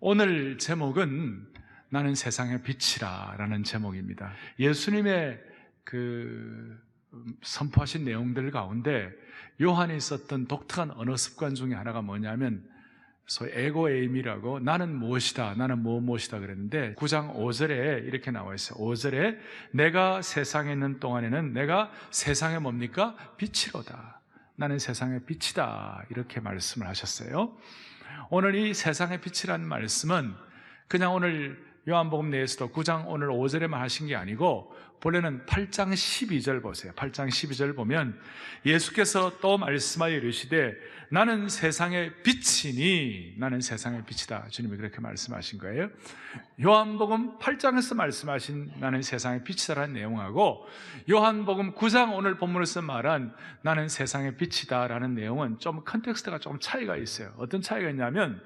오늘 제목은 나는 세상의 빛이라 라는 제목입니다. 예수님의 선포하신 내용들 가운데 요한이 썼던 독특한 언어 습관 중에 하나가 뭐냐면 소위 에고에임이라고 나는 무엇이다, 나는 무엇이다 그랬는데 9장 5절에 이렇게 나와 있어요. 5절에 내가 세상에 있는 동안에는 내가 세상에 뭡니까? 빛이로다. 나는 세상의 빛이다. 이렇게 말씀을 하셨어요. 오늘 이 세상의 빛이라는 말씀은 그냥 오늘 요한복음 내에서도 9장 오늘 5절에만 하신 게 아니고 본래는 8장 12절 보세요. 8장 12절 보면 예수께서 또 말씀하여 이르시되 나는 세상의 빛이니 나는 세상의 빛이다. 주님이 그렇게 말씀하신 거예요. 요한복음 8장에서 말씀하신 나는 세상의 빛이다라는 내용하고 요한복음 9장 오늘 본문에서 말한 나는 세상의 빛이다라는 내용은 좀 컨텍스트가 좀 차이가 있어요. 어떤 차이가 있냐면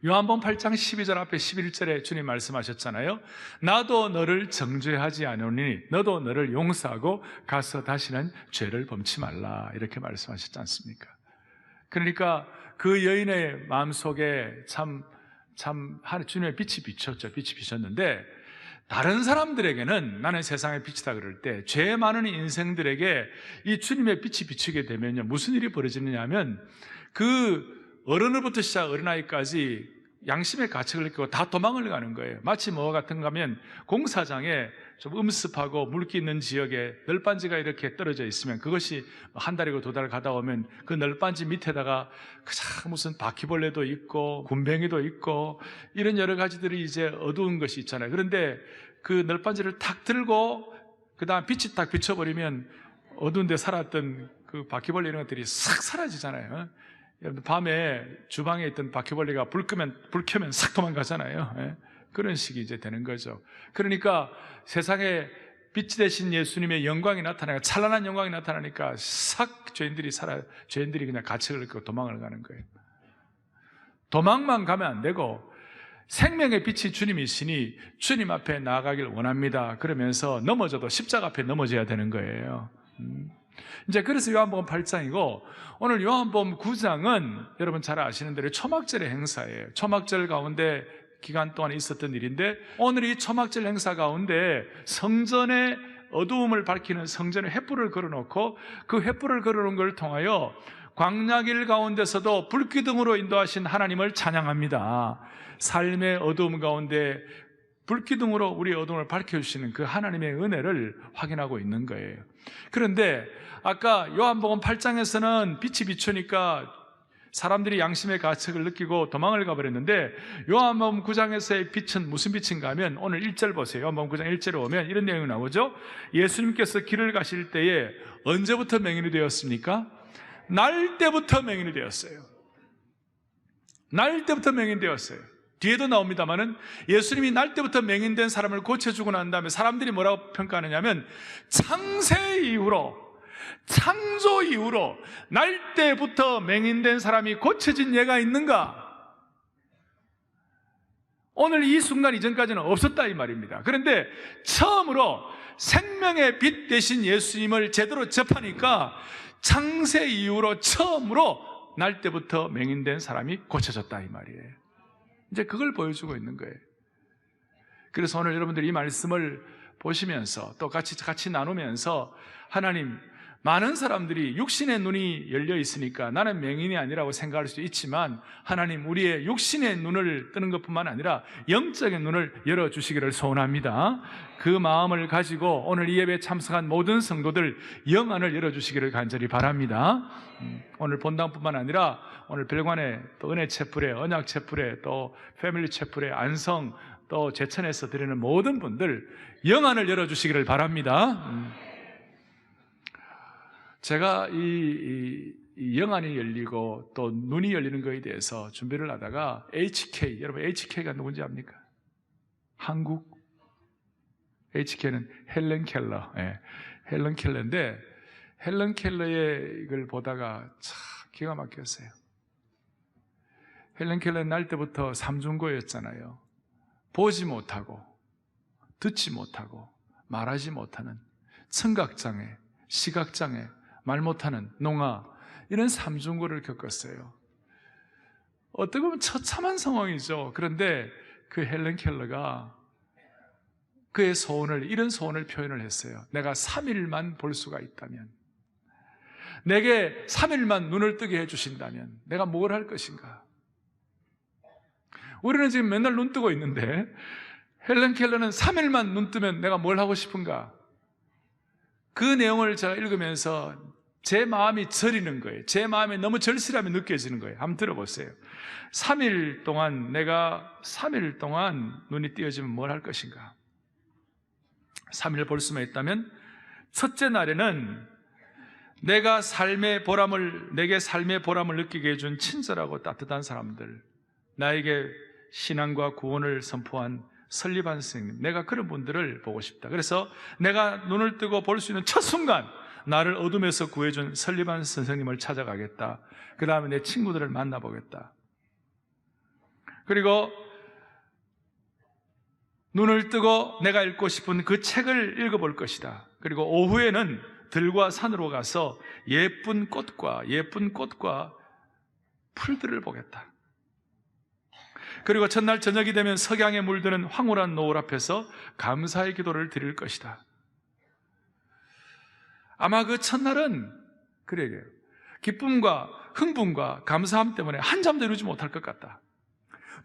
요한복음 8장 12절 앞에 11절에 주님 말씀하셨잖아요. 나도 너를 정죄하지 않으니 너도 너를 용서하고 가서 다시는 죄를 범치 말라 이렇게 말씀하셨지 않습니까? 그러니까 그 여인의 마음속에 참 주님의 빛이 비쳤죠. 빛이 비쳤는데 다른 사람들에게는 나는 세상의 빛이다 그럴 때 죄 많은 인생들에게 이 주님의 빛이 비치게 되면요 무슨 일이 벌어지느냐 하면 그 어른으로부터 시작 어린아이까지 양심의 가책을 느끼고 다 도망을 가는 거예요. 마치 뭐와 같은가 하면 공사장에 좀 음습하고 물기 있는 지역에 널빤지가 이렇게 떨어져 있으면 그것이 한 달이고 두 달 가다 오면 그 널빤지 밑에다가 무슨 바퀴벌레도 있고 굼벵이도 있고 이런 여러 가지들이 이제 어두운 것이 있잖아요. 그런데 그 널빤지를 탁 들고 그 다음 빛이 딱 비춰버리면 어두운 데 살았던 그 바퀴벌레 이런 것들이 싹 사라지잖아요. 여러분 밤에 주방에 있던 바퀴벌레가 불 켜면 싹 도망가잖아요. 그런 식이 이제 되는 거죠. 그러니까 세상에 빛이 되신 예수님의 영광이 나타나니까 찬란한 영광이 나타나니까 싹 죄인들이 그냥 가책을 느끼고 도망을 가는 거예요. 도망만 가면 안 되고 생명의 빛이 주님이시니 주님 앞에 나아가길 원합니다. 그러면서 넘어져도 십자가 앞에 넘어져야 되는 거예요. 이제 그래서 요한복음 8장이고 오늘 요한복음 9장은 여러분 잘 아시는 대로 초막절의 행사예요. 초막절 가운데 기간 동안 있었던 일인데 오늘 이 초막절 행사 가운데 성전의 어두움을 밝히는 성전의 횃불을 걸어놓고 그 횃불을 걸어놓은 걸 통하여 광야길 가운데서도 불기둥으로 인도하신 하나님을 찬양합니다. 삶의 어두움 가운데 불기둥으로 우리의 어둠을 밝혀주시는 그 하나님의 은혜를 확인하고 있는 거예요. 그런데 아까 요한복음 8장에서는 빛이 비추니까 사람들이 양심의 가책을 느끼고 도망을 가버렸는데 요한복음 9장에서의 빛은 무슨 빛인가 하면 오늘 1절 보세요. 요한복음 9장 1절에 오면 이런 내용이 나오죠. 예수님께서 길을 가실 때에 언제부터 맹인이 되었습니까? 날 때부터 맹인이 되었어요. 날 때부터 맹인이 되었어요. 뒤에도 나옵니다만은 예수님이 날 때부터 맹인된 사람을 고쳐주고 난 다음에 사람들이 뭐라고 평가하느냐면 창세 이후로 창조 이후로 날 때부터 맹인된 사람이 고쳐진 예가 있는가? 오늘 이 순간 이전까지는 없었다 이 말입니다. 그런데 처음으로 생명의 빛 대신 예수님을 제대로 접하니까 창세 이후로 처음으로 날 때부터 맹인된 사람이 고쳐졌다 이 말이에요. 이제 그걸 보여주고 있는 거예요. 그래서 오늘 여러분들이 이 말씀을 보시면서 또 같이 나누면서 하나님, 많은 사람들이 육신의 눈이 열려 있으니까 나는 맹인이 아니라고 생각할 수 있지만 하나님, 우리의 육신의 눈을 뜨는 것뿐만 아니라 영적인 눈을 열어주시기를 소원합니다. 그 마음을 가지고 오늘 이 예배에 참석한 모든 성도들 영안을 열어주시기를 간절히 바랍니다. 오늘 본당뿐만 아니라 오늘 별관에 또 은혜채플에 언약채플에 또 패밀리채플에 안성 또 제천에서 드리는 모든 분들 영안을 열어주시기를 바랍니다. 제가 이 영안이 열리고 또 눈이 열리는 것에 대해서 준비를 하다가 HK, 여러분 HK가 누군지 압니까? 한국 HK는 헬렌 켈러, 헬렌 켈러인데 헬렌 켈러의 이걸 보다가 참 기가 막혔어요. 헬렌 켈러는 날 때부터 삼중고였잖아요. 보지 못하고 듣지 못하고 말하지 못하는 청각장애, 시각장애, 말 못하는 농아, 이런 삼중고를 겪었어요. 어떻게 보면 처참한 상황이죠. 그런데 그 헬렌 켈러가 그의 소원을, 이런 소원을 표현을 했어요. 내가 3일만 볼 수가 있다면, 내게 3일만 눈을 뜨게 해주신다면 내가 뭘 할 것인가? 우리는 지금 맨날 눈 뜨고 있는데 헬렌 켈러는 3일만 눈 뜨면 내가 뭘 하고 싶은가? 그 내용을 제가 읽으면서 제 마음이 저리는 거예요. 제 마음에 너무 절실함이 느껴지는 거예요. 한번 들어보세요. 3일 동안, 내가 3일 동안 눈이 띄어지면 뭘 할 것인가? 3일 볼 수만 있다면, 첫째 날에는 내게 삶의 보람을 느끼게 해준 친절하고 따뜻한 사람들, 나에게 신앙과 구원을 선포한 설리반 선생님, 내가 그런 분들을 보고 싶다. 그래서 내가 눈을 뜨고 볼 수 있는 첫 순간 나를 어둠에서 구해준 설리반 선생님을 찾아가겠다. 그 다음에 내 친구들을 만나보겠다. 그리고 눈을 뜨고 내가 읽고 싶은 그 책을 읽어볼 것이다. 그리고 오후에는 들과 산으로 가서 예쁜 꽃과 풀들을 보겠다. 그리고 첫날 저녁이 되면 석양에 물드는 황홀한 노을 앞에서 감사의 기도를 드릴 것이다. 아마 그 첫날은 그래요. 기쁨과 흥분과 감사함 때문에 한잠도 이루지 못할 것 같다.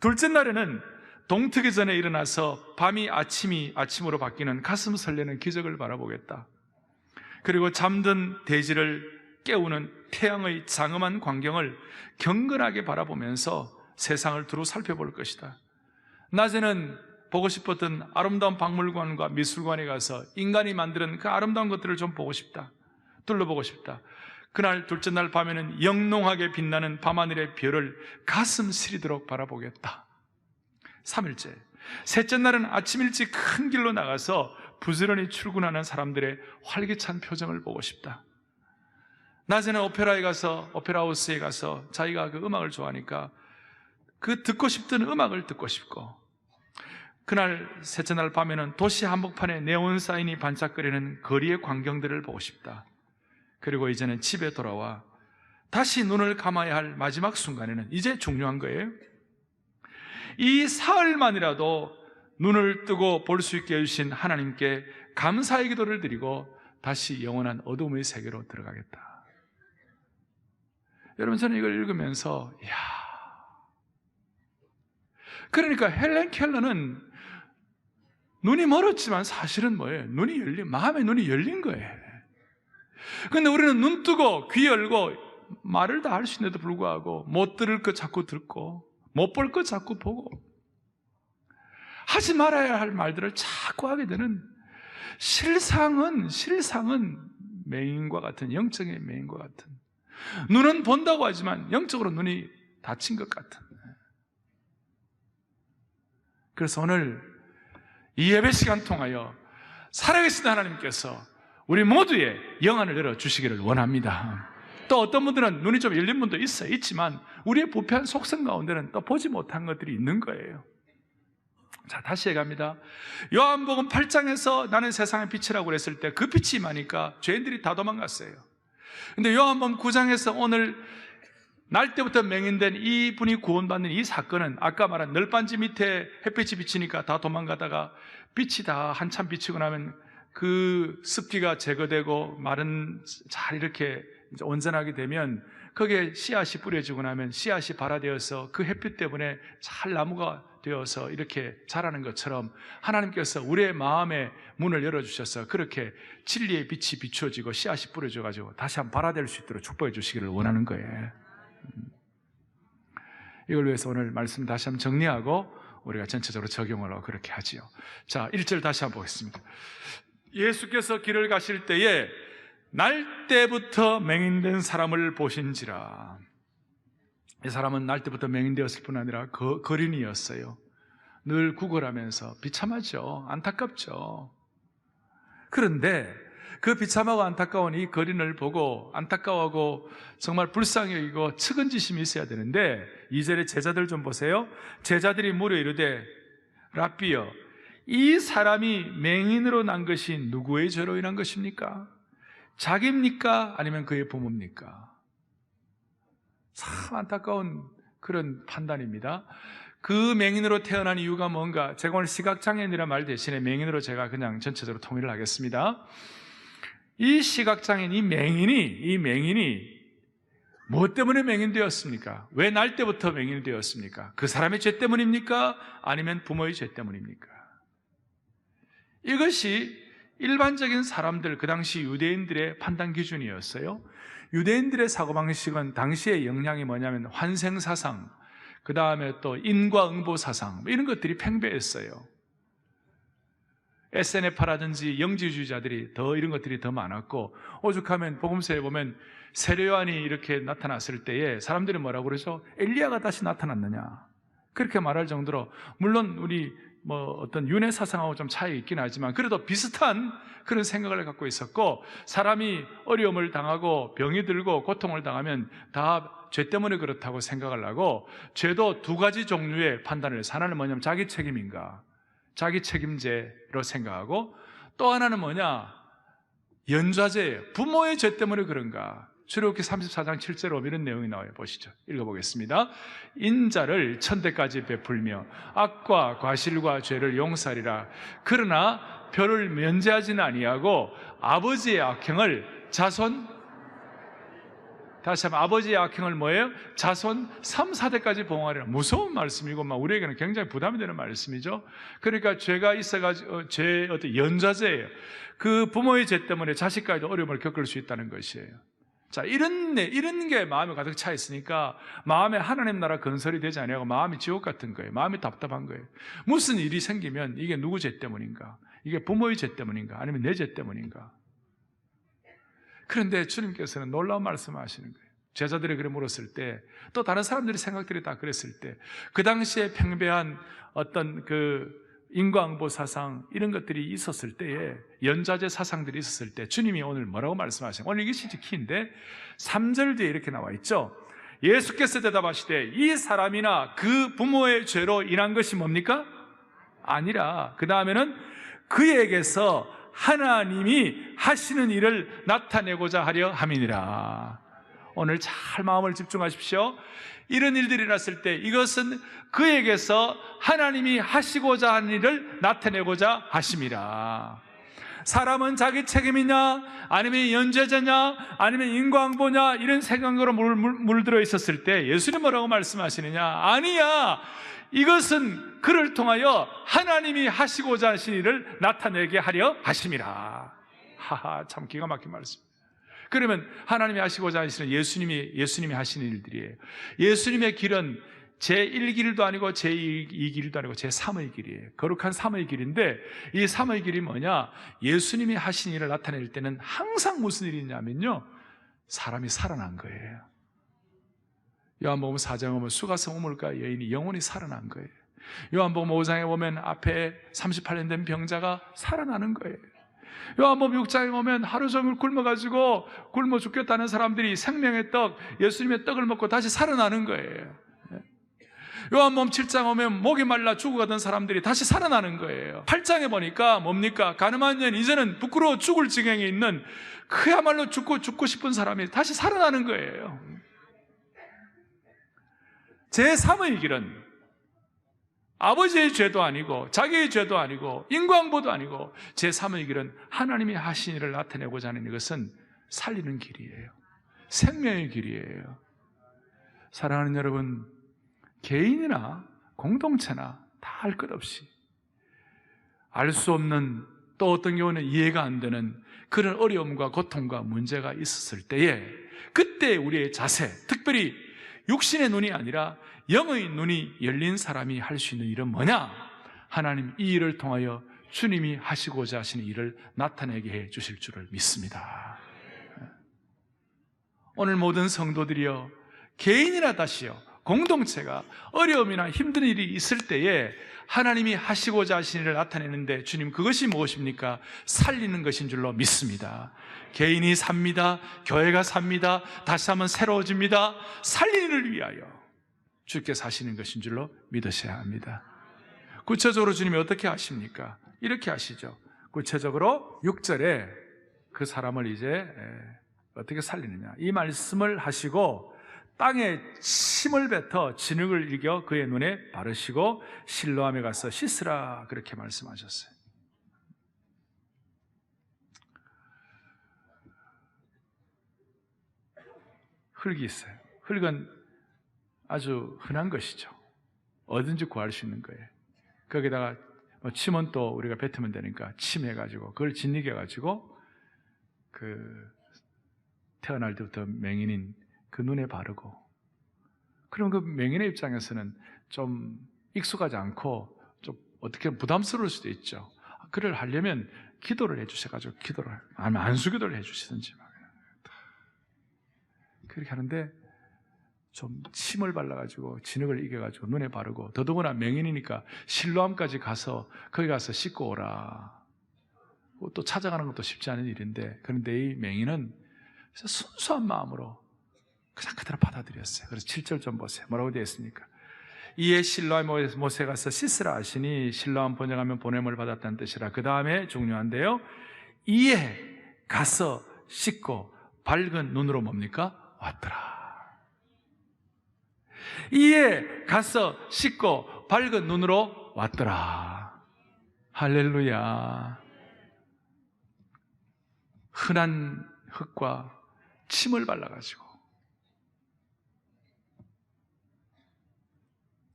둘째 날에는 동트기 전에 일어나서 밤이 아침으로 바뀌는 가슴 설레는 기적을 바라보겠다. 그리고 잠든 대지를 깨우는 태양의 장엄한 광경을 경건하게 바라보면서 세상을 두루 살펴볼 것이다. 낮에는 보고 싶었던 아름다운 박물관과 미술관에 가서 인간이 만드는 그 아름다운 것들을 좀 보고 싶다. 둘러보고 싶다. 그날 둘째 날 밤에는 영롱하게 빛나는 밤하늘의 별을 가슴 시리도록 바라보겠다. 3일째. 셋째 날은 아침 일찍 큰 길로 나가서 부지런히 출근하는 사람들의 활기찬 표정을 보고 싶다. 낮에는 오페라하우스에 가서 자기가 그 음악을 좋아하니까 그 듣고 싶던 음악을 듣고 싶고, 그날 셋째 날 밤에는 도시 한복판에 네온 사인이 반짝거리는 거리의 광경들을 보고 싶다. 그리고 이제는 집에 돌아와 다시 눈을 감아야 할 마지막 순간에는 이제 중요한 거예요. 이 사흘만이라도 눈을 뜨고 볼 수 있게 해주신 하나님께 감사의 기도를 드리고 다시 영원한 어둠의 세계로 들어가겠다. 여러분, 저는 이걸 읽으면서 그러니까 헬렌 켈러는 눈이 멀었지만 사실은 뭐예요? 마음의 눈이 열린 거예요. 그런데 우리는 눈 뜨고 귀 열고 말을 다 할 수 있는데도 불구하고 못 들을 것 자꾸 듣고 못 볼 것 자꾸 보고 하지 말아야 할 말들을 자꾸 하게 되는, 실상은 맹인과 같은, 영적인 맹인과 같은, 눈은 본다고 하지만 영적으로 눈이 닫힌 것 같은. 그래서 오늘 이 예배 시간 통하여 살아계신 하나님께서 우리 모두의 영안을 열어주시기를 원합니다. 또 어떤 분들은 눈이 좀 열린 분도 있지만 우리의 부패한 속성 가운데는 또 보지 못한 것들이 있는 거예요. 자, 다시 얘기합니다. 요한복음 8장에서 나는 세상의 빛이라고 그랬을 때 그 빛이 임하니까 죄인들이 다 도망갔어요. 근데 요한복음 9장에서 오늘 날 때부터 맹인된 이 분이 구원받는 이 사건은 아까 말한 널빤지 밑에 햇빛이 비치니까 다 도망가다가 빛이 다 한참 비치고 나면 그 습기가 제거되고 말은 잘 이렇게 온전하게 되면 거기에 씨앗이 뿌려지고 나면 씨앗이 발화되어서 그 햇빛 때문에 잘 나무가 되어서 이렇게 자라는 것처럼 하나님께서 우리의 마음의 문을 열어주셔서 그렇게 진리의 빛이 비추어지고 씨앗이 뿌려져가지고 다시 한번 발화될 수 있도록 축복해 주시기를 원하는 거예요. 이걸 위해서 오늘 말씀 다시 한번 정리하고 우리가 전체적으로 적용을 하고 그렇게 하지요. 자, 1절 다시 한번 보겠습니다. 예수께서 길을 가실 때에 날 때부터 맹인된 사람을 보신지라. 이 사람은 날 때부터 맹인되었을 뿐 아니라 거린이었어요. 늘 구걸하면서 비참하죠. 안타깝죠. 그런데 그 비참하고 안타까운 이 거린을 보고 안타까워하고 정말 불쌍히 여기고 측은지심이 있어야 되는데 2절의 제자들 좀 보세요. 제자들이 물어 이르되 랍비여, 이 사람이 맹인으로 난 것이 누구의 죄로 인한 것입니까? 자기입니까? 아니면 그의 부모입니까? 참 안타까운 그런 판단입니다. 그 맹인으로 태어난 이유가 뭔가? 제가 오늘 시각장애인이라는 말 대신에 맹인으로 제가 그냥 전체적으로 통일을 하겠습니다. 이 시각장애인, 이 맹인이 무엇 때문에 맹인되었습니까? 왜 날 때부터 맹인이 되었습니까? 그 사람의 죄 때문입니까? 아니면 부모의 죄 때문입니까? 이것이 일반적인 사람들, 그 당시 유대인들의 판단 기준이었어요. 유대인들의 사고방식은 당시의 영향이 뭐냐면 환생사상, 그 다음에 또 인과응보사상, 이런 것들이 팽배했어요. SNF라든지 영지주의자들이 이런 것들이 더 많았고, 오죽하면 복음서에 보면 세례요한이 이렇게 나타났을 때에 사람들이 뭐라고 그러죠? 엘리야가 다시 나타났느냐? 그렇게 말할 정도로, 물론 우리 어떤 윤회 사상하고 좀 차이 있긴 하지만 그래도 비슷한 그런 생각을 갖고 있었고, 사람이 어려움을 당하고 병이 들고 고통을 당하면 다 죄 때문에 그렇다고 생각을 하고, 죄도 두 가지 종류의 판단을 해서, 하나는 뭐냐면 자기 책임인가, 자기 책임제로 생각하고, 또 하나는 뭐냐, 연좌제예요. 부모의 죄 때문에 그런가. 출애굽기 34장 7절로 이런 내용이 나와요. 보시죠. 읽어보겠습니다. 인자를 천대까지 베풀며 악과 과실과 죄를 용서하리라. 그러나 별을 면제하지는 아니하고 아버지의 악행을 다시 한번 아버지의 악행을 뭐예요? 자손 3, 4대까지 보응하리라. 무서운 말씀이고 우리에게는 굉장히 부담이 되는 말씀이죠. 그러니까 죄가 있어가지고 죄의 어떤 연좌제예요. 그 부모의 죄 때문에 자식까지도 어려움을 겪을 수 있다는 것이에요. 자, 이런 게 마음에 가득 차 있으니까 마음에 하나님 나라 건설이 되지 않냐고 마음이 지옥 같은 거예요. 마음이 답답한 거예요. 무슨 일이 생기면 이게 누구 죄 때문인가? 이게 부모의 죄 때문인가? 아니면 내 죄 때문인가? 그런데 주님께서는 놀라운 말씀을 하시는 거예요. 제자들이 그래 물었을 때, 또 다른 사람들의 생각들이 다 그랬을 때, 그 당시에 팽배한 어떤 그 인과응보 사상, 이런 것들이 있었을 때에, 연좌제 사상들이 있었을 때 주님이 오늘 뭐라고 말씀하시나요? 오늘 이게 진짜 키인데 3절 뒤에 이렇게 나와 있죠. 예수께서 대답하시되 이 사람이나 그 부모의 죄로 인한 것이 뭡니까? 아니라, 그 다음에는 그에게서 하나님이 하시는 일을 나타내고자 하려 함이니라. 오늘 잘 마음을 집중하십시오. 이런 일들이 일어났을 때 이것은 그에게서 하나님이 하시고자 하는 일을 나타내고자 하심이라. 사람은 자기 책임이냐, 아니면 연좌제냐, 아니면 인과응보냐, 이런 생각으로 물들어 있었을 때 예수님 뭐라고 말씀하시느냐? 아니야, 이것은 그를 통하여 하나님이 하시고자 하신 일을 나타내게 하려 하심이라. 하하, 참 기가 막힌 말씀. 그러면 하나님이 하시고자 하시는 예수님이 하시는 일들이에요. 예수님의 길은 제1길도 아니고 제2길도 아니고 제3의 길이에요. 거룩한 3의 길인데, 이 3의 길이 뭐냐? 예수님이 하신 일을 나타낼 때는 항상 무슨 일이 있냐면요, 사람이 살아난 거예요. 요한복음 4장에 보면 수가성 우물가 여인이 영혼이 살아난 거예요. 요한복음 5장에 보면 앞에 38년 된 병자가 살아나는 거예요. 요한복음 6장에 보면 하루 종일 굶어 죽겠다는 사람들이 생명의 떡, 예수님의 떡을 먹고 다시 살아나는 거예요. 요한복음 7장 오면 목이 말라 죽어가던 사람들이 다시 살아나는 거예요. 8장에 보니까 뭡니까? 가늠한 년, 이제는 부끄러워 죽을 지경에 있는 그야말로 죽고 싶은 사람이 다시 살아나는 거예요. 제3의 길은 아버지의 죄도 아니고 자기의 죄도 아니고 인과응보도 아니고, 제3의 길은 하나님이 하신 일을 나타내고자 하는 이것은 살리는 길이에요. 생명의 길이에요. 사랑하는 여러분, 개인이나 공동체나 다 할 것 없이 알 수 없는, 또 어떤 경우는 이해가 안 되는 그런 어려움과 고통과 문제가 있었을 때에, 그때 우리의 자세, 특별히 육신의 눈이 아니라 영의 눈이 열린 사람이 할 수 있는 일은 뭐냐? 하나님 이 일을 통하여 주님이 하시고자 하시는 일을 나타내게 해 주실 줄을 믿습니다. 오늘 모든 성도들이여, 개인이나 다시요, 공동체가 어려움이나 힘든 일이 있을 때에 하나님이 하시고자 하시는 일을 나타내는데, 주님 그것이 무엇입니까? 살리는 것인 줄로 믿습니다. 개인이 삽니다. 교회가 삽니다. 다시 한번 새로워집니다. 살리는 일을 위하여 주께서 하시는 것인 줄로 믿으셔야 합니다. 구체적으로 주님이 어떻게 하십니까? 이렇게 하시죠. 구체적으로 6절에 그 사람을 이제 어떻게 살리느냐, 이 말씀을 하시고 땅에 침을 뱉어 진흙을 이겨 그의 눈에 바르시고 실로암에 가서 씻으라 그렇게 말씀하셨어요. 흙이 있어요. 흙은 아주 흔한 것이죠. 어딘지 구할 수 있는 거예요. 거기다가 침은 또 우리가 뱉으면 되니까 침해가지고 그걸 짓이겨가지고 태어날 때부터 맹인인 그 눈에 바르고, 그럼 그 맹인의 입장에서는 좀 익숙하지 않고 좀 어떻게 부담스러울 수도 있죠. 그를 하려면 기도를 해주셔가지고 기도를, 아니면 안수기도를 해주시든지 그렇게 하는데, 좀 침을 발라가지고 진흙을 이겨가지고 눈에 바르고, 더더구나 맹인이니까 실로암까지 가서 거기 가서 씻고 오라. 또 찾아가는 것도 쉽지 않은 일인데, 그런데 이 맹인은 순수한 마음으로 그냥 그대로 받아들였어요. 그래서 7절 좀 보세요. 뭐라고 되어 있습니까? 이에 실로암 못에 가서 씻으라 하시니, 실로암 번역하면 보냄을 받았다는 뜻이라. 그 다음에 중요한데요, 이에 가서 씻고 밝은 눈으로 뭡니까? 왔더라. 이에 가서 씻고 밝은 눈으로 왔더라. 할렐루야. 흔한 흙과 침을 발라가지고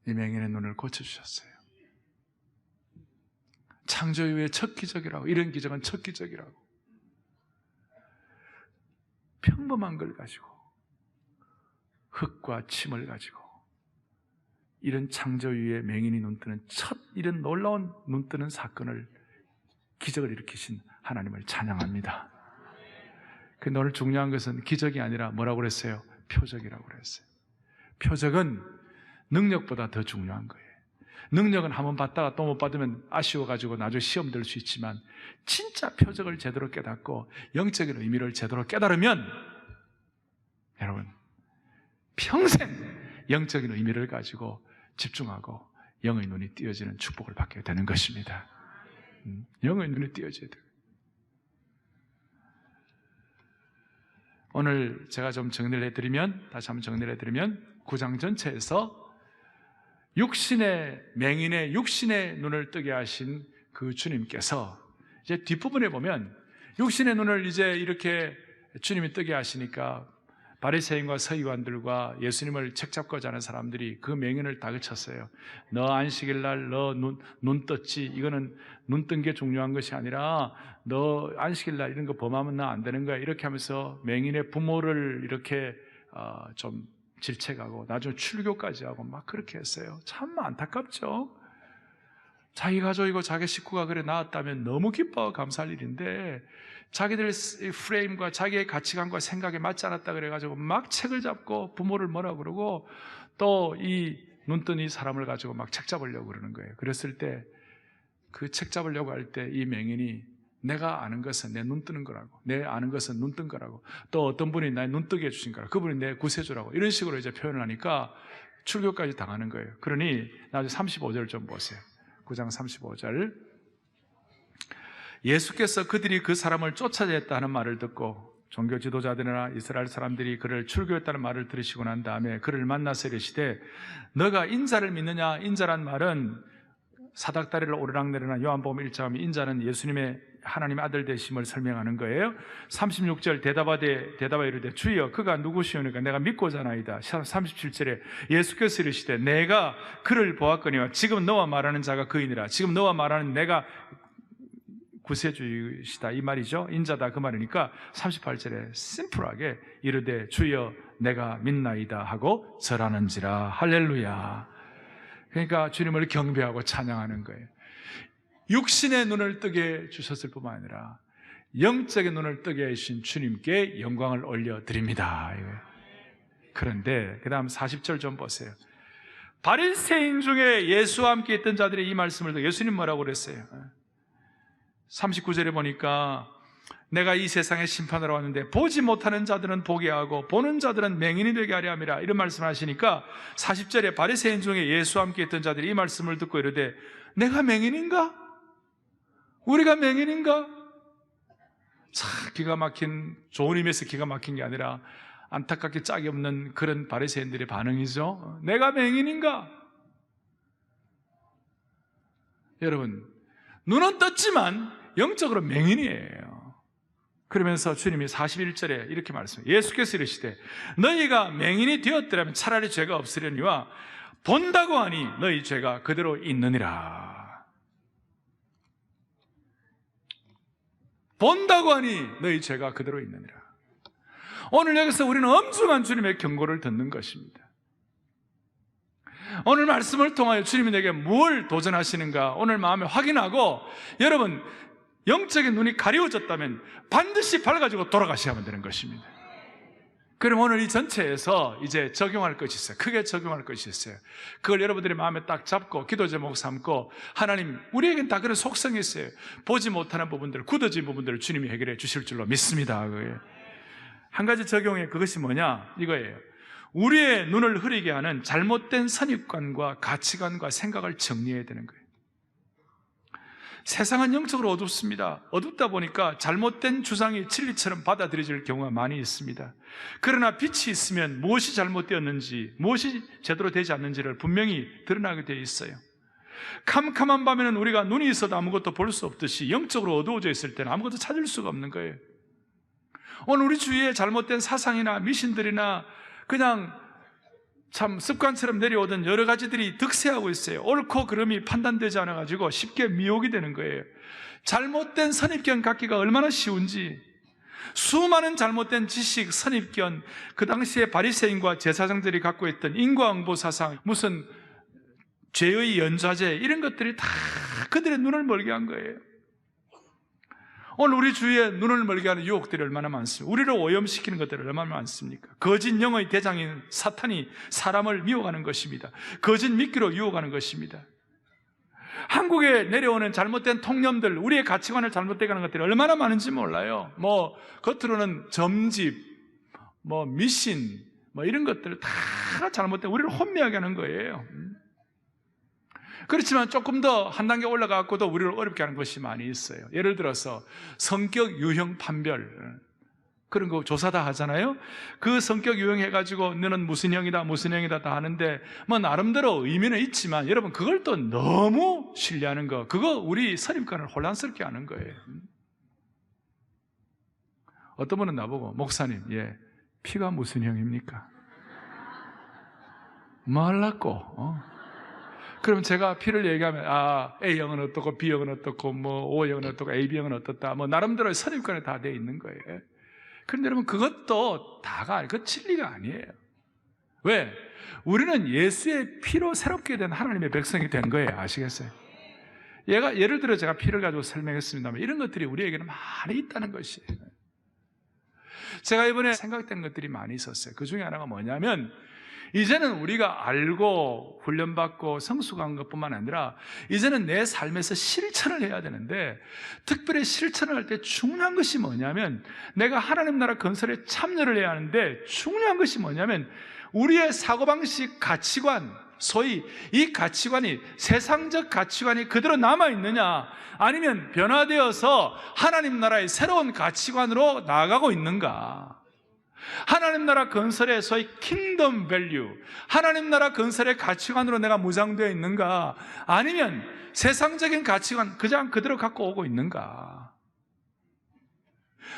이 맹인의 눈을 고쳐주셨어요. 창조 이후의 첫 기적이라고, 이런 기적은 첫 기적이라고. 평범한 걸 가지고, 흙과 침을 가지고 이런 창조 이후에 맹인이 눈뜨는 첫 이런 놀라운 눈뜨는 사건을, 기적을 일으키신 하나님을 찬양합니다. 근데 오늘 중요한 것은 기적이 아니라 뭐라고 그랬어요? 표적이라고 그랬어요. 표적은 능력보다 더 중요한 거예요. 능력은 한번 받다가 또 못 받으면 아쉬워가지고 나중에 시험 들 수 있지만, 진짜 표적을 제대로 깨닫고 영적인 의미를 제대로 깨달으면 여러분 평생 영적인 의미를 가지고 집중하고 영의 눈이 띄어지는 축복을 받게 되는 것입니다. 영의 눈이 띄어져야 돼요. 오늘 제가 좀 정리를 해드리면, 다시 한번 정리를 해드리면, 9장 전체에서 맹인의 육신의 눈을 뜨게 하신 그 주님께서 이제 뒷부분에 보면, 육신의 눈을 이제 이렇게 주님이 뜨게 하시니까 바리새인과 서기관들과 예수님을 책잡고자 하는 사람들이 그 맹인을 다그쳤어요. 너 안식일 날 너 눈 떴지? 이거는 눈 뜬 게 중요한 것이 아니라 너 안식일 날 이런 거 범하면 나 안 되는 거야. 이렇게 하면서 맹인의 부모를 이렇게 좀 질책하고 나중에 출교까지 하고 막 그렇게 했어요. 참 안타깝죠. 자기 가족이고 자기 식구가 그래 나았다면 너무 기뻐 감사할 일인데, 자기들 프레임과 자기의 가치관과 생각에 맞지 않았다 그래가지고 막 책을 잡고 부모를 뭐라 그러고, 또 이 눈뜬 이 사람을 가지고 막 책 잡으려고 그러는 거예요. 그랬을 때 그 책 잡으려고 할 때 이 맹인이 내가 아는 것은 내 눈 뜨는 거라고, 내 아는 것은 눈 뜬 거라고, 또 어떤 분이 나 눈 뜨게 해주신 거라고, 그분이 내 구세주라고, 이런 식으로 이제 표현을 하니까 출교까지 당하는 거예요. 그러니 나중에 35절 좀 보세요. 9장 35절. 예수께서 그들이 그 사람을 쫓아냈다는 말을 듣고 종교 지도자들이나 이스라엘 사람들이 그를 출교했다는 말을 들으시고 난 다음에 그를 만나서 이르시되, 너가 인자를 믿느냐? 인자란 말은 사닥다리를 오르락내리나 요한복음 1장에 인자는 예수님의 하나님의 아들 되심을 설명하는 거예요. 36절 대답하 이르되 주여 그가 누구시오니까 내가 믿고자 하나이다. 37절에 예수께서 이르시되 내가 그를 보았거니와 지금 너와 말하는 자가 그이니라. 지금 너와 말하는 내가 구세주이시다 이 말이죠. 인자다 그 말이니까 38절에 심플하게 이르되 주여 내가 믿나이다 하고 절하는지라. 할렐루야. 그러니까 주님을 경배하고 찬양하는 거예요. 육신의 눈을 뜨게 주셨을 뿐만 아니라 영적인 눈을 뜨게 해주신 주님께 영광을 올려드립니다. 그런데 그 다음 40절 좀 보세요. 바리새인 중에 예수와 함께 있던 자들이 이 말씀을 듣고 예수님 뭐라고 그랬어요? 39절에 보니까 내가 이 세상에 심판하러 왔는데 보지 못하는 자들은 보게 하고 보는 자들은 맹인이 되게 하려 함이라, 이런 말씀을 하시니까 40절에 바리새인 중에 예수와 함께 있던 자들이 이 말씀을 듣고 이르되 내가 맹인인가? 우리가 맹인인가? 참 기가 막힌, 좋은 의미에서 기가 막힌 게 아니라 안타깝게 짝이 없는 그런 바리새인들의 반응이죠. 내가 맹인인가? 여러분, 눈은 떴지만 영적으로 맹인이에요. 그러면서 주님이 41절에 이렇게 말씀해요. 예수께서 이르시되 너희가 맹인이 되었더라면 차라리 죄가 없으려니와 본다고 하니 너희 죄가 그대로 있느니라. 본다고 하니 너희 죄가 그대로 있느니라. 오늘 여기서 우리는 엄중한 주님의 경고를 듣는 것입니다. 오늘 말씀을 통하여 주님이 내게 뭘 도전하시는가 오늘 마음에 확인하고, 여러분 영적인 눈이 가려워졌다면 반드시 밝아지고 돌아가셔야만 되는 것입니다. 그럼 오늘 이 전체에서 이제 적용할 것이 있어요. 크게 적용할 것이 있어요. 그걸 여러분들이 마음에 딱 잡고 기도 제목 삼고, 하나님 우리에겐 다 그런 속성이 있어요. 보지 못하는 부분들, 굳어진 부분들을 주님이 해결해 주실 줄로 믿습니다. 한 가지 적용의 그것이 뭐냐 이거예요. 우리의 눈을 흐리게 하는 잘못된 선입관과 가치관과 생각을 정리해야 되는 거예요. 세상은 영적으로 어둡습니다. 어둡다 보니까 잘못된 주장이 진리처럼 받아들여질 경우가 많이 있습니다. 그러나 빛이 있으면 무엇이 잘못되었는지, 무엇이 제대로 되지 않는지를 분명히 드러나게 되어 있어요. 캄캄한 밤에는 우리가 눈이 있어도 아무것도 볼 수 없듯이 영적으로 어두워져 있을 때는 아무것도 찾을 수가 없는 거예요. 오늘 우리 주위에 잘못된 사상이나 미신들이나 그냥 참 습관처럼 내려오던 여러 가지들이 득세하고 있어요. 옳고 그름이 판단되지 않아가지고 쉽게 미혹이 되는 거예요. 잘못된 선입견 갖기가 얼마나 쉬운지, 수많은 잘못된 지식, 선입견, 그 당시에 바리새인과 제사장들이 갖고 있던 인과응보 사상, 무슨 죄의 연좌제, 이런 것들이 다 그들의 눈을 멀게 한 거예요. 오늘 우리 주위에 눈을 멀게 하는 유혹들이 얼마나 많습니까? 우리를 오염시키는 것들이 얼마나 많습니까? 거짓 영의 대장인 사탄이 사람을 미혹하는 것입니다. 거짓 믿기로 유혹하는 것입니다. 한국에 내려오는 잘못된 통념들, 우리의 가치관을 잘못되게 하는 것들이 얼마나 많은지 몰라요. 겉으로는 점집, 미신, 이런 것들 다 잘못된, 우리를 혼미하게 하는 거예요. 그렇지만 조금 더 한 단계 올라가고도 우리를 어렵게 하는 것이 많이 있어요. 예를 들어서 성격 유형 판별, 그런 거 조사 다 하잖아요. 그 성격 유형 해가지고 너는 무슨 형이다 무슨 형이다 다 하는데 나름대로 의미는 있지만, 여러분 그걸 또 너무 신뢰하는 거, 그거 우리 선입관을 혼란스럽게 하는 거예요. 어떤 분은 나보고 목사님, 피가 무슨 형입니까? 말랐고 그럼 제가 피를 얘기하면 A형은 어떻고 B형은 어떻고 O형은 어떻고 AB형은 어떻다, 나름대로 선입관이 다 되어 있는 거예요. 그런데 여러분 그것도 다가, 그 진리가 아니에요. 왜? 우리는 예수의 피로 새롭게 된 하나님의 백성이 된 거예요. 아시겠어요? 예를 들어 제가 피를 가지고 설명했습니다만 이런 것들이 우리에게는 많이 있다는 것이에요. 제가 이번에 생각된 것들이 많이 있었어요. 그 중에 하나가 뭐냐면, 이제는 우리가 알고 훈련받고 성숙한 것뿐만 아니라 이제는 내 삶에서 실천을 해야 되는데, 특별히 실천을 할 때 중요한 것이 뭐냐면, 내가 하나님 나라 건설에 참여를 해야 하는데 중요한 것이 뭐냐면, 우리의 사고방식, 가치관, 소위 이 가치관이 세상적 가치관이 그대로 남아있느냐, 아니면 변화되어서 하나님 나라의 새로운 가치관으로 나아가고 있는가. 하나님 나라 건설의 소위 킹덤 밸류, 하나님 나라 건설의 가치관으로 내가 무장되어 있는가, 아니면 세상적인 가치관 그냥 그대로 갖고 오고 있는가.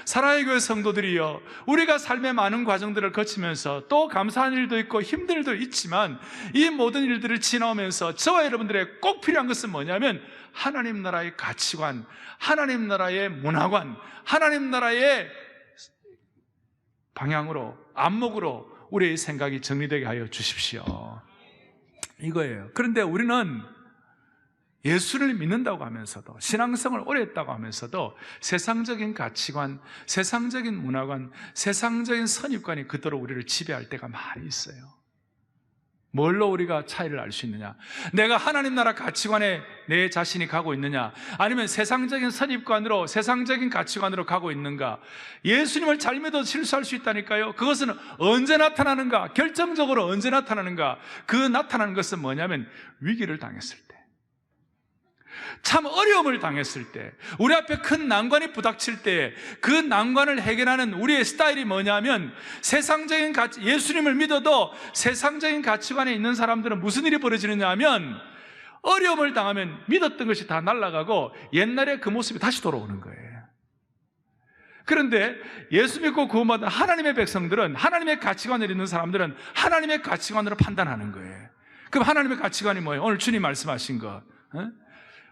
사랑의 교회 성도들이요, 우리가 삶의 많은 과정들을 거치면서 또 감사한 일도 있고 힘든 일도 있지만, 이 모든 일들을 지나오면서 저와 여러분들의 꼭 필요한 것은 뭐냐면, 하나님 나라의 가치관, 하나님 나라의 문화관, 하나님 나라의 방향으로, 안목으로 우리의 생각이 정리되게 하여 주십시오. 이거예요. 그런데 우리는 예수를 믿는다고 하면서도, 신앙성을 오래 했다고 하면서도 세상적인 가치관, 세상적인 문화관, 세상적인 선입관이 그대로 우리를 지배할 때가 많이 있어요. 뭘로 우리가 차이를 알 수 있느냐? 내가 하나님 나라 가치관에 내 자신이 가고 있느냐, 아니면 세상적인 선입관으로, 세상적인 가치관으로 가고 있는가? 예수님을 잘 믿어도 실수할 수 있다니까요. 그것은 언제 나타나는가? 결정적으로 언제 나타나는가? 그 나타나는 것은 뭐냐면, 위기를 당했을 때, 참 어려움을 당했을 때, 우리 앞에 큰 난관이 부닥칠 때 그 난관을 해결하는 우리의 스타일이 뭐냐면, 세상적인 가치, 예수님을 믿어도 세상적인 가치관에 있는 사람들은 무슨 일이 벌어지느냐 하면, 어려움을 당하면 믿었던 것이 다 날아가고 옛날의 그 모습이 다시 돌아오는 거예요. 그런데 예수 믿고 구원받은 하나님의 백성들은, 하나님의 가치관을 있는 사람들은 하나님의 가치관으로 판단하는 거예요. 그럼 하나님의 가치관이 뭐예요? 오늘 주님 말씀하신 거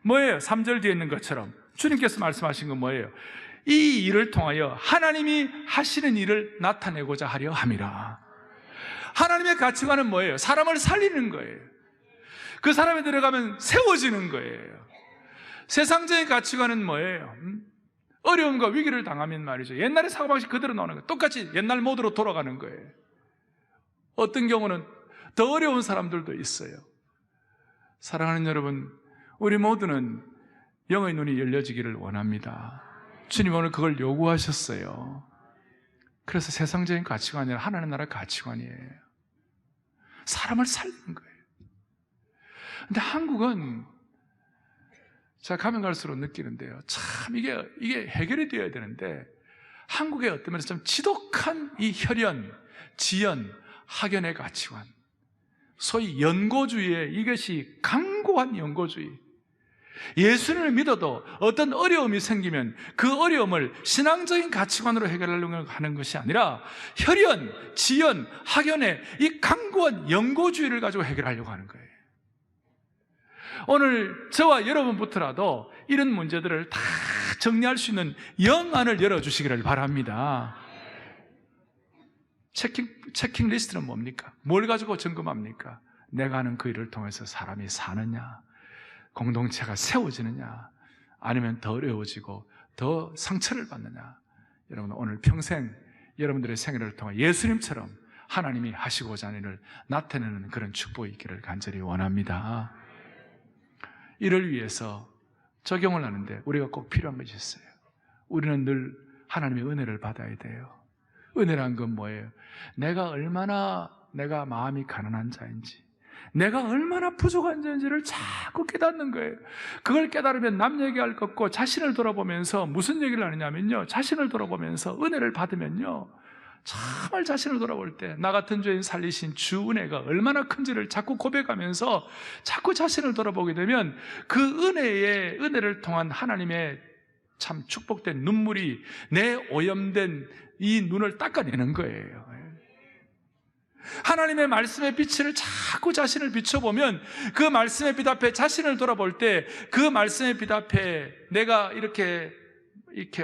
뭐예요? 3절 뒤에 있는 것처럼 주님께서 말씀하신 건 뭐예요? 이 일을 통하여 하나님이 하시는 일을 나타내고자 하려 함이라. 하나님의 가치관은 뭐예요? 사람을 살리는 거예요. 그 사람에 들어가면 세워지는 거예요. 세상적인 가치관은 뭐예요? 어려움과 위기를 당하면 말이죠, 옛날의 사고방식 그대로 나오는 거예요. 똑같이 옛날 모드로 돌아가는 거예요. 어떤 경우는 더 어려운 사람들도 있어요. 사랑하는 여러분, 우리 모두는 영의 눈이 열려지기를 원합니다. 주님 오늘 그걸 요구하셨어요. 그래서 세상적인 가치관이 아니라 하나님 나라 가치관이에요. 사람을 살리는 거예요. 근데 한국은 제가 가면 갈수록 느끼는데요, 참 이게 해결이 되어야 되는데, 한국의 어떤 면에서 좀 지독한 이 혈연, 지연, 학연의 가치관, 소위 연고주의의 이것이 강고한 연고주의. 예수님을 믿어도 어떤 어려움이 생기면 그 어려움을 신앙적인 가치관으로 해결하려고 하는 것이 아니라 혈연, 지연, 학연의 이 강고한 연고주의를 가지고 해결하려고 하는 거예요. 오늘 저와 여러분부터라도 이런 문제들을 다 정리할 수 있는 영안을 열어주시기를 바랍니다. 체킹리스트는 뭡니까? 뭘 가지고 점검합니까? 내가 하는 그 일을 통해서 사람이 사느냐, 공동체가 세워지느냐, 아니면 더 어려워지고 더 상처를 받느냐. 여러분, 오늘 평생 여러분들의 생애를 통해 예수님처럼 하나님이 하시고자 하는 일을 나타내는 그런 축복이 있기를 간절히 원합니다. 이를 위해서 적용을 하는데 우리가 꼭 필요한 것이 있어요. 우리는 늘 하나님의 은혜를 받아야 돼요. 은혜란 건 뭐예요? 내가 마음이 가난한 자인지, 내가 얼마나 부족한 자인지를 자꾸 깨닫는 거예요. 그걸 깨달으면 남 얘기할 것 없고 자신을 돌아보면서 무슨 얘기를 하느냐면요, 자신을 돌아보면서 은혜를 받으면요, 정말 자신을 돌아볼 때 나 같은 죄인 살리신 주 은혜가 얼마나 큰지를 자꾸 고백하면서 자꾸 자신을 돌아보게 되면 그 은혜를 통한 하나님의 참 축복된 눈물이 내 오염된 이 눈을 닦아내는 거예요. 하나님의 말씀의 빛을 자꾸 자신을 비춰보면 그 말씀의 빛 앞에 자신을 돌아볼 때 그 말씀의 빛 앞에 내가 이렇게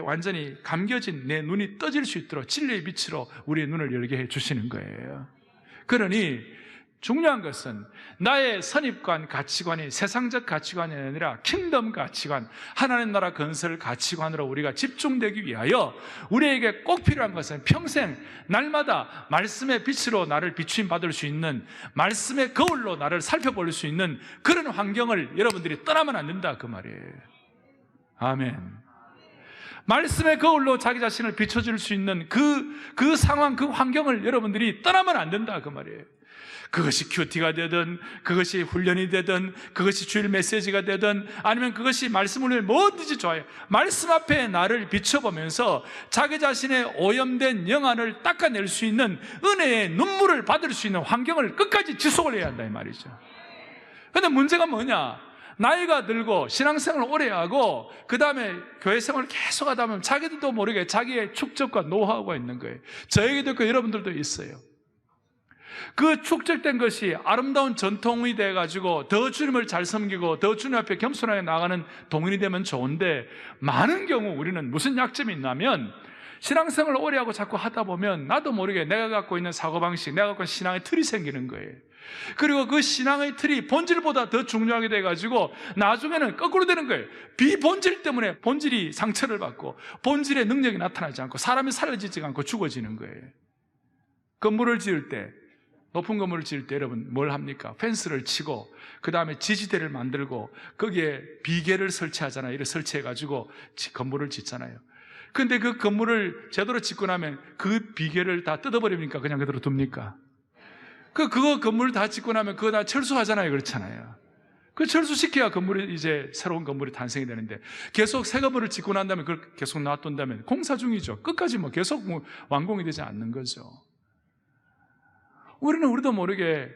완전히 감겨진 내 눈이 떠질 수 있도록 진리의 빛으로 우리의 눈을 열게 해주시는 거예요. 그러니 중요한 것은 나의 선입관, 가치관이 세상적 가치관이 아니라 킹덤 가치관, 하나님 나라 건설 가치관으로 우리가 집중되기 위하여 우리에게 꼭 필요한 것은 평생 날마다 말씀의 빛으로 나를 비추임 받을 수 있는, 말씀의 거울로 나를 살펴볼 수 있는 그런 환경을 여러분들이 떠나면 안 된다, 그 말이에요. 아멘. 말씀의 거울로 자기 자신을 비춰줄 수 있는 그 상황, 그 환경을 여러분들이 떠나면 안 된다, 그 말이에요. 그것이 큐티가 되든, 그것이 훈련이 되든, 그것이 주일 메시지가 되든, 아니면 그것이 말씀을 뭐든지 좋아요. 말씀 앞에 나를 비춰보면서 자기 자신의 오염된 영안을 닦아낼 수 있는 은혜의 눈물을 받을 수 있는 환경을 끝까지 지속을 해야 한다, 이 말이죠. 그런데 문제가 뭐냐? 나이가 들고 신앙생활을 오래 하고 그 다음에 교회 생활을 계속 하다 보면 자기들도 모르게 자기의 축적과 노하우가 있는 거예요. 저에게도 있고 여러분들도 있어요. 그 축적된 것이 아름다운 전통이 돼가지고 더 주님을 잘 섬기고 더 주님 앞에 겸손하게 나가는 동인이 되면 좋은데, 많은 경우 우리는 무슨 약점이 있냐면 신앙생활을 오래 하고 자꾸 하다 보면 나도 모르게 내가 갖고 있는 사고방식, 내가 갖고 있는 신앙의 틀이 생기는 거예요. 그리고 그 신앙의 틀이 본질보다 더 중요하게 돼가지고 나중에는 거꾸로 되는 거예요. 비본질 때문에 본질이 상처를 받고 본질의 능력이 나타나지 않고 사람이 살아지지 않고 죽어지는 거예요. 건물을 지을 때, 높은 건물을 지을 때 여러분 뭘 합니까? 펜스를 치고 그 다음에 지지대를 만들고 거기에 비계를 설치하잖아요. 이렇게 설치해가지고 건물을 짓잖아요. 근데 그 건물을 제대로 짓고 나면 그 비계를 다 뜯어버립니까? 그냥 그대로 둡니까? 그거 건물 다 짓고 나면 그거 다 철수하잖아요. 그렇잖아요. 그 철수시켜야 건물이 이제 새로운 건물이 탄생이 되는데 계속 새 건물을 짓고 난 다음에 그걸 계속 놔둔다면 공사 중이죠. 끝까지 계속 완공이 되지 않는 거죠. 우리도 모르게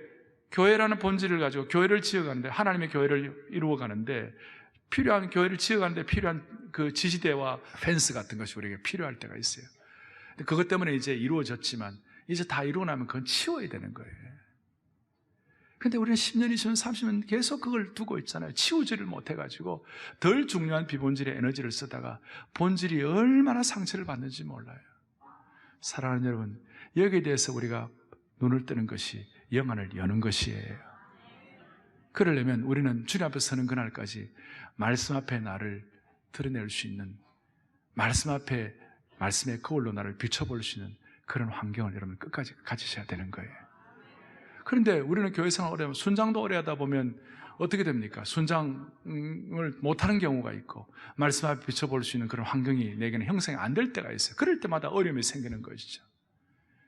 교회라는 본질을 가지고 교회를 지어가는데, 하나님의 교회를 이루어가는데, 교회를 지어가는데 필요한 그 지지대와 펜스 같은 것이 우리에게 필요할 때가 있어요. 그것 때문에 이제 이루어졌지만 이제 다 이루고 나면 그건 치워야 되는 거예요. 근데 우리는 10년, 20년, 30년 계속 그걸 두고 있잖아요. 치우지를 못해가지고 덜 중요한 비본질의 에너지를 쓰다가 본질이 얼마나 상처를 받는지 몰라요. 사랑하는 여러분, 여기에 대해서 우리가 눈을 뜨는 것이 영안을 여는 것이에요. 그러려면 우리는 주님 앞에 서는 그날까지 말씀 앞에 나를 드러낼 수 있는, 말씀 앞에 말씀의 거울로 나를 비춰볼 수 있는 그런 환경을 여러분 끝까지 가지셔야 되는 거예요. 그런데 우리는 교회 생활 오래 하면, 순장도 오래 하다 보면 어떻게 됩니까? 순장을 못하는 경우가 있고 말씀 앞에 비춰볼 수 있는 그런 환경이 내게는 형성이 안 될 때가 있어요. 그럴 때마다 어려움이 생기는 것이죠.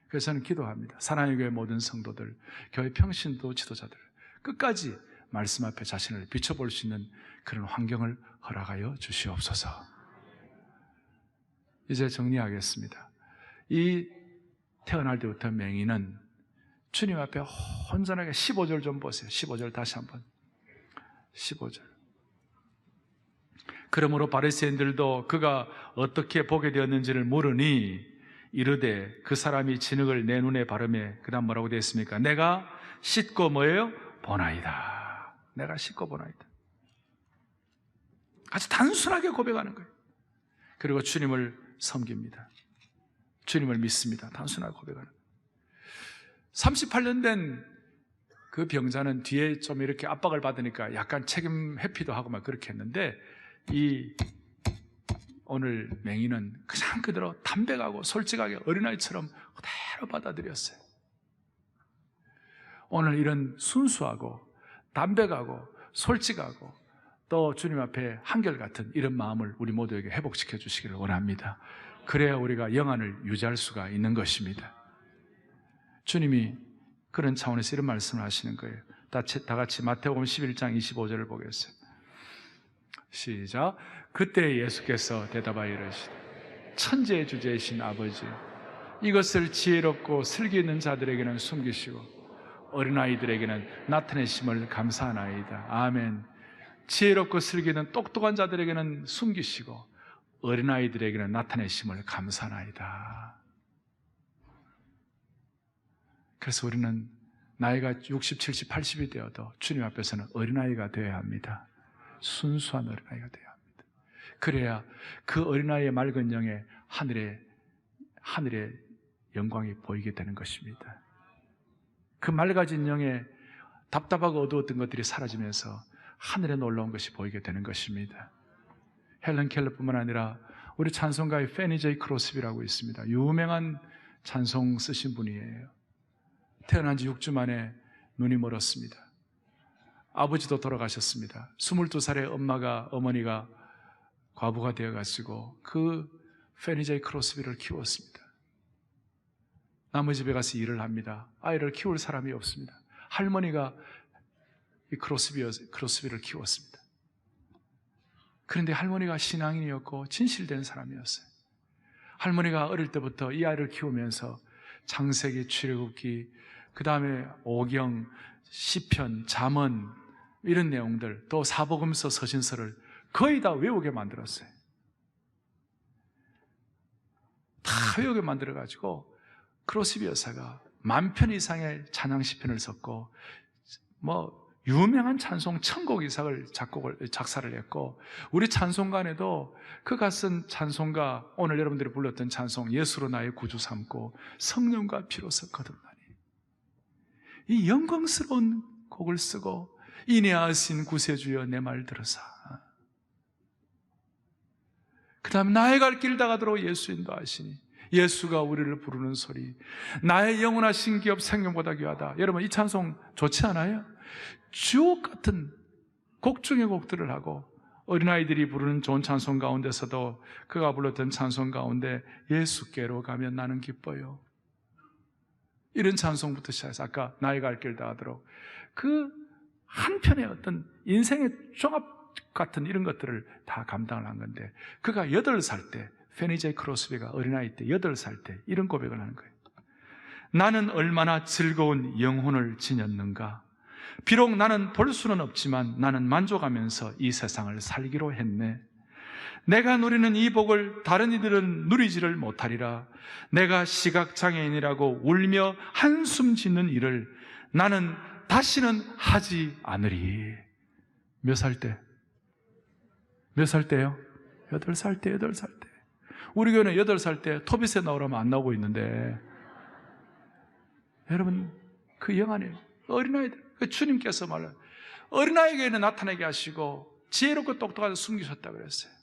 그래서 저는 기도합니다. 사랑의 교회 모든 성도들, 교회 평신도 지도자들, 끝까지 말씀 앞에 자신을 비춰볼 수 있는 그런 환경을 허락하여 주시옵소서. 이제 정리하겠습니다. 이 태어날 때부터 맹인은 주님 앞에 온전하게, 15절 좀 보세요. 15절 다시 한번. 15절. 그러므로 바리새인들도 그가 어떻게 보게 되었는지를 모르니 이르되 그 사람이 진흙을 내 눈에 바르매, 그 다음 뭐라고 되어 있습니까? 내가 씻고 뭐예요? 보나이다. 내가 씻고 보나이다. 아주 단순하게 고백하는 거예요. 그리고 주님을 섬깁니다. 주님을 믿습니다. 단순하게 고백하는 거예요. 38년 된 그 병자는 뒤에 좀 이렇게 압박을 받으니까 약간 책임 회피도 하고 막 그렇게 했는데, 이 오늘 맹인은 그냥 그대로 담백하고 솔직하게 어린아이처럼 그대로 받아들였어요. 오늘 이런 순수하고 담백하고 솔직하고 또 주님 앞에 한결같은 이런 마음을 우리 모두에게 회복시켜 주시기를 원합니다. 그래야 우리가 영안을 유지할 수가 있는 것입니다. 주님이 그런 차원에서 이런 말씀을 하시는 거예요. 다 같이 마태복음 11장 25절을 보겠어요. 시작. 그때 예수께서 대답하여 이르시되 천지의 주제이신 아버지, 이것을 지혜롭고 슬기 있는 자들에게는 숨기시고 어린아이들에게는 나타내심을 감사하나이다. 아멘. 지혜롭고 슬기 있는 똑똑한 자들에게는 숨기시고 어린아이들에게는 나타내심을 감사하나이다. 그래서 우리는 나이가 60, 70, 80이 되어도 주님 앞에서는 어린아이가 되어야 합니다. 순수한 어린아이가 되어야 합니다. 그래야 그 어린아이의 맑은 영에 하늘의 영광이 보이게 되는 것입니다. 그 맑아진 영에 답답하고 어두웠던 것들이 사라지면서 하늘에 놀라운 것이 보이게 되는 것입니다. 헬런 켈러뿐만 아니라 우리 찬송가의 페니 제이 크로스비라고 있습니다. 유명한 찬송 쓰신 분이에요. 태어난 지 6주 만에 눈이 멀었습니다. 아버지도 돌아가셨습니다. 22살에 어머니가 과부가 되어가지고 그 페니 제이 크로스비를 키웠습니다. 남의 집에 가서 일을 합니다. 아이를 키울 사람이 없습니다. 할머니가 이 크로스비를 키웠습니다. 그런데 할머니가 신앙인이었고 진실된 사람이었어요. 할머니가 어릴 때부터 이 아이를 키우면서 창세기, 출애굽기, 그 다음에 오경, 시편, 잠언 이런 내용들, 또 사복음서, 서신서를 거의 다 외우게 만들었어요. 다 외우게 만들어가지고 크로스비 여사가 10,000편 이상의 찬양 시편을 썼고 유명한 찬송 1000곡 이상을 작사를 했고, 우리 찬송가에도 그가 쓴 찬송가, 오늘 여러분들이 불렀던 찬송 예수로 나의 구주 삼고 성령과 피로서 거듭나니, 이 영광스러운 곡을 쓰고 인내하신 구세주여 내 말 들으사, 그 다음에 나의 갈 길 다가도록 예수 인도하시니, 예수가 우리를 부르는 소리, 나의 영원하신 기업 생명보다 귀하다. 여러분 이 찬송 좋지 않아요? 주옥 같은 곡 중의 곡들을 하고, 어린아이들이 부르는 좋은 찬송 가운데서도 그가 불렀던 찬송 가운데 예수께로 가면 나는 기뻐요, 이런 찬송부터 시작해서 아까 나의 갈 길 다하도록 그 한편의 어떤 인생의 종합 같은 이런 것들을 다 감당을 한 건데, 그가 8살 때, 페니 제이 크로스비가 어린아이 때 8살 때 이런 고백을 하는 거예요. 나는 얼마나 즐거운 영혼을 지녔는가. 비록 나는 볼 수는 없지만 나는 만족하면서 이 세상을 살기로 했네. 내가 누리는 이 복을 다른 이들은 누리지를 못하리라. 내가 시각장애인이라고 울며 한숨 짓는 일을 나는 다시는 하지 않으리. 몇 살 때? 몇 살 때요? 8살 때, 8살 때. 우리 교회는 8살 때 토빗에 나오라면 안 나오고 있는데, 여러분, 그 영안에 어린아이들, 그 주님께서 말로 어린아이에게는 나타나게 하시고 지혜롭고 똑똑하게 숨기셨다 그랬어요.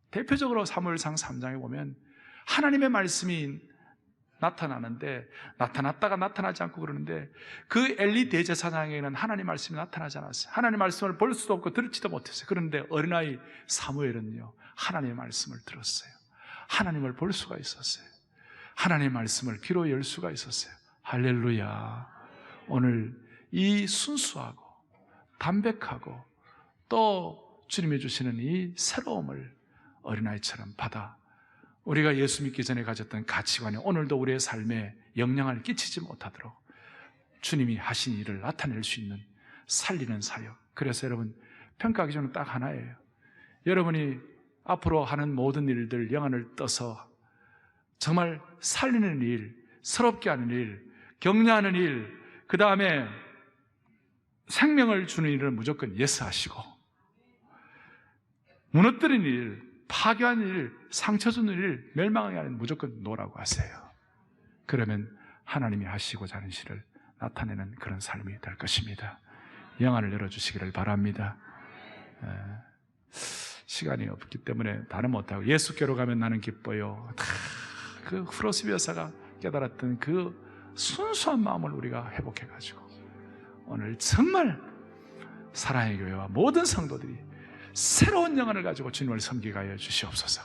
대표적으로 사무엘상 3장에 보면 하나님의 말씀이 나타나는데, 나타났다가 나타나지 않고 그러는데, 그 엘리 대제사장에게는 하나님 말씀이 나타나지 않았어요. 하나님 말씀을 볼 수도 없고 듣지도 못했어요. 그런데 어린아이 사무엘은요, 하나님의 말씀을 들었어요. 하나님을 볼 수가 있었어요. 하나님의 말씀을 귀로 열 수가 있었어요. 할렐루야. 오늘 이 순수하고 담백하고 또 주님이 주시는 이 새로움을 어린아이처럼 받아 우리가 예수 믿기 전에 가졌던 가치관이 오늘도 우리의 삶에 영향을 끼치지 못하도록 주님이 하신 일을 나타낼 수 있는 살리는 사역. 그래서 여러분, 평가 기준은 딱 하나예요. 여러분이 앞으로 하는 모든 일들 영안을 떠서 정말 살리는 일, 서럽게 하는 일, 격려하는 일, 그 다음에 생명을 주는 일을 무조건 예스 하시고, 무너뜨리는 일, 파괴하는 일, 상처 주는 일, 멸망하게 하는 일 무조건 노라고 하세요. 그러면 하나님이 하시고자 하는 일을 나타내는 그런 삶이 될 것입니다. 영안을 열어주시기를 바랍니다. 시간이 없기 때문에 다른 못하고, 예수께로 가면 나는 기뻐요. 그 프로스비 여사가 깨달았던 그 순수한 마음을 우리가 회복해가지고 오늘 정말 사랑의 교회와 모든 성도들이 새로운 영안을 가지고 주님을 섬기게 하여 주시옵소서.